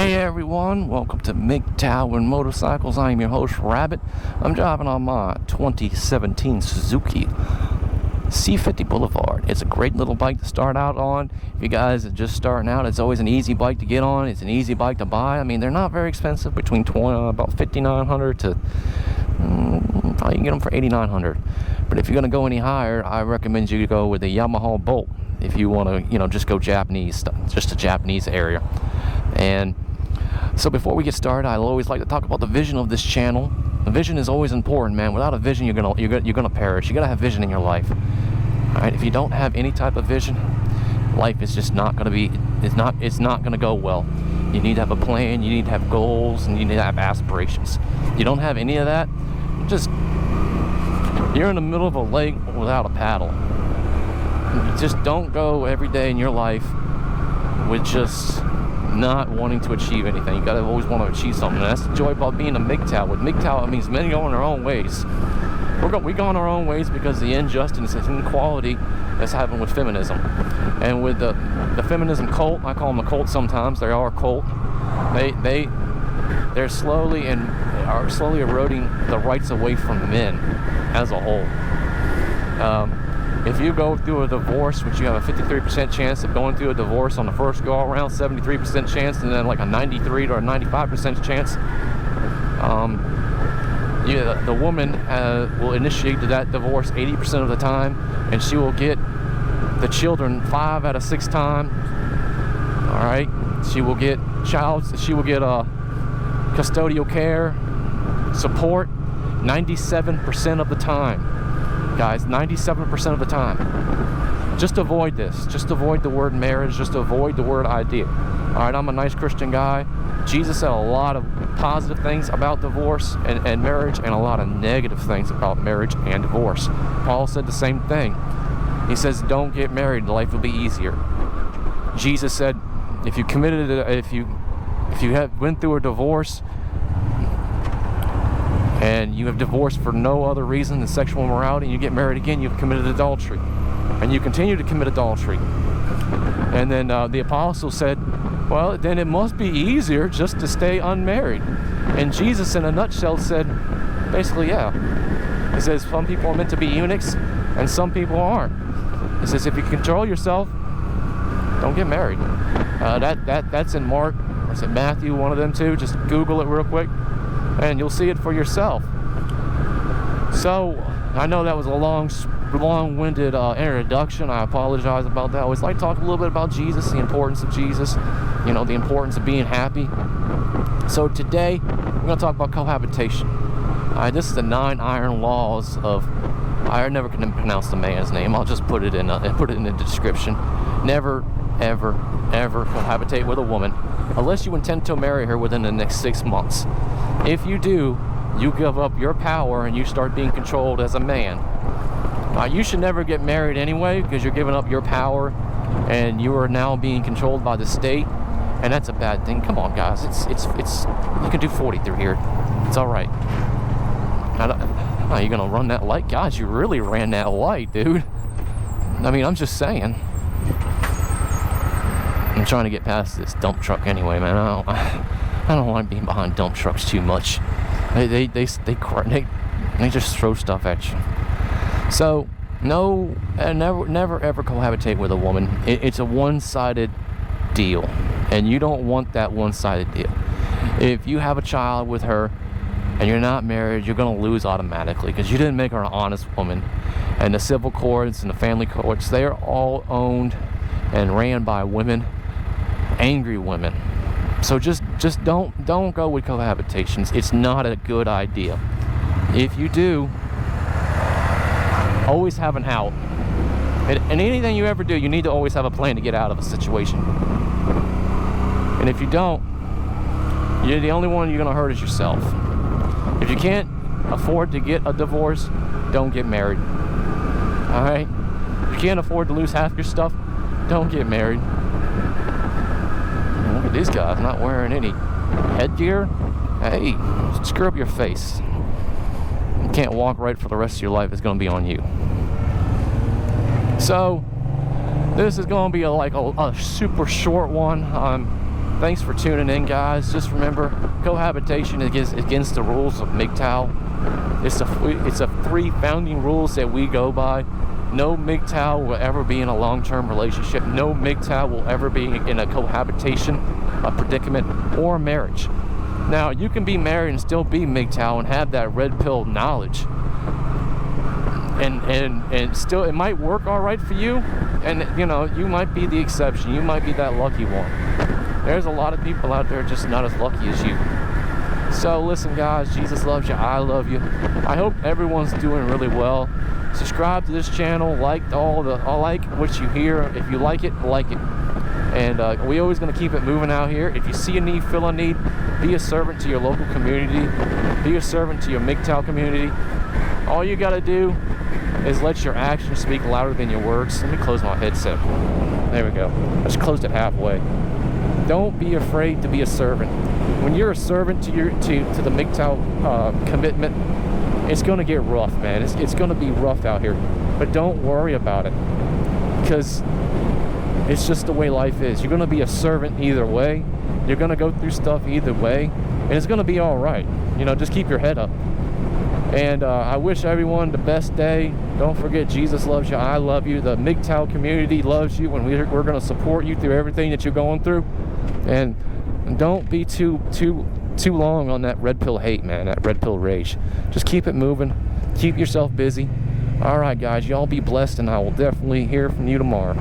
Hey everyone, welcome to mgtow and Motorcycles. I am your host, Rabbit. I'm driving on my 2017 Suzuki C50 Boulevard. It's a great little bike to start out on. If you guys are just starting out, it's always an easy bike to get on. It's an easy bike to buy. I mean, they're not very expensive, between about $5,900 to probably you can get them for $8,900. But if you're going to go any higher, I recommend you go with the Yamaha Bolt if you want to, just go Japanese stuff, just a Japanese area. And so before we get started, I always like to talk about the vision of this channel. The vision is always important, man. Without a vision, you're gonna perish. You gotta have vision in your life. All right. If you don't have any type of vision, life is just not gonna be. It's not gonna go well. You need to have a plan. You need to have goals, and you need to have aspirations. You don't have any of that, you're in the middle of a lake without a paddle. You just don't go every day in your life with just not wanting to achieve anything. You gotta always want to achieve something. And that's the joy about being a mgtow. With mgtow, it means men going their own ways. We go our own ways because the injustice and inequality that's happening with feminism. And with the feminism cult, I call them a cult sometimes. They are a cult. They're slowly eroding the rights away from men as a whole. If you go through a divorce, which you have a 53% chance of going through a divorce on the first go around, 73% chance, and then like a 93 or a 95% chance, the woman will initiate that divorce 80% of the time, and she will get the children 5 out of 6 times. All right, she will get custodial care support 97% of the time. Guys, 97% of the time. Just avoid this. Just avoid the word marriage. Just avoid the word idea. Alright, I'm a nice Christian guy. Jesus said a lot of positive things about divorce and marriage, and a lot of negative things about marriage and divorce. Paul said the same thing. He says, don't get married, life will be easier. Jesus said, if you have went through a divorce, and you have divorced for no other reason than sexual immorality, and you get married again, you've committed adultery. And you continue to commit adultery. And then the apostle said, well, then it must be easier just to stay unmarried. And Jesus, in a nutshell, said, basically, yeah. He says, some people are meant to be eunuchs, and some people aren't. He says, if you control yourself, don't get married. That's in Mark, or is it Matthew, one of them two? Just Google it real quick, and you'll see it for yourself. So, I know that was a long-winded introduction. I apologize about that. I always like to talk a little bit about Jesus, the importance of Jesus, the importance of being happy. So today, we're going to talk about cohabitation. This is the 9 iron laws of, I never can pronounce the man's name. I'll just put it in the description. Never, ever, ever cohabitate with a woman unless you intend to marry her within the next 6 months. If you do, you give up your power and you start being controlled as a man. You should never get married anyway, because you're giving up your power and you are now being controlled by the state, and that's a bad thing. Come on, guys, it's you can do 40 through here. It's all right. Are you gonna run that light? Guys, you really ran that light, dude. I mean, I'm just saying. I'm trying to get past this dump truck anyway, man. I don't like being behind dump trucks too much. They just throw stuff at you. So never ever cohabitate with a woman. It's a one-sided deal, and you don't want that one-sided deal. If you have a child with her and you're not married, you're gonna lose automatically, because you didn't make her an honest woman. And the civil courts and the family courts, they are all owned and ran by women, angry women. So just don't go with cohabitations. It's not a good idea. If you do, always have an out. And anything you ever do, you need to always have a plan to get out of a situation. And if you don't, the only one you're gonna hurt is yourself. If you can't afford to get a divorce, don't get married. Alright? If you can't afford to lose half your stuff, don't get married. Look at these guys not wearing any headgear. Hey, screw up your face. You can't walk right for the rest of your life. It's going to be on you. So, this is going to be a super short one. Thanks for tuning in, guys. Just remember, cohabitation is against the rules of mgtow. It's a 3 founding rules that we go by. No mgtow will ever be in a long-term relationship. No mgtow will ever be in a cohabitation, a predicament, or a marriage. Now, you can be married and still be mgtow and have that red pill knowledge. And still, it might work all right for you. And, you know, you might be the exception. You might be that lucky one. There's a lot of people out there just not as lucky as you. So listen, guys, Jesus loves you. I love you. I hope everyone's doing really well. Subscribe to this channel. Like what you hear. If you like it, like it. And we always going to keep it moving out here. If you see a need, feel a need, be a servant to your local community. Be a servant to your mgtow community. All you got to do is let your actions speak louder than your words. Let me close my headset. There we go. I just closed it halfway. Don't be afraid to be a servant. When you're a servant to the mgtow commitment, it's going to get rough, man. It's going to be rough out here. But don't worry about it, because it's just the way life is. You're going to be a servant either way. You're going to go through stuff either way, and it's going to be all right. You know, just keep your head up. And I wish everyone the best day. Don't forget, Jesus loves you. I love you. The mgtow community loves you, and we're going to support you through everything that you're going through. And don't be too long on that red pill hate, man. That red pill rage. Just keep it moving. Keep yourself busy. All right, guys. Y'all be blessed, and I will definitely hear from you tomorrow.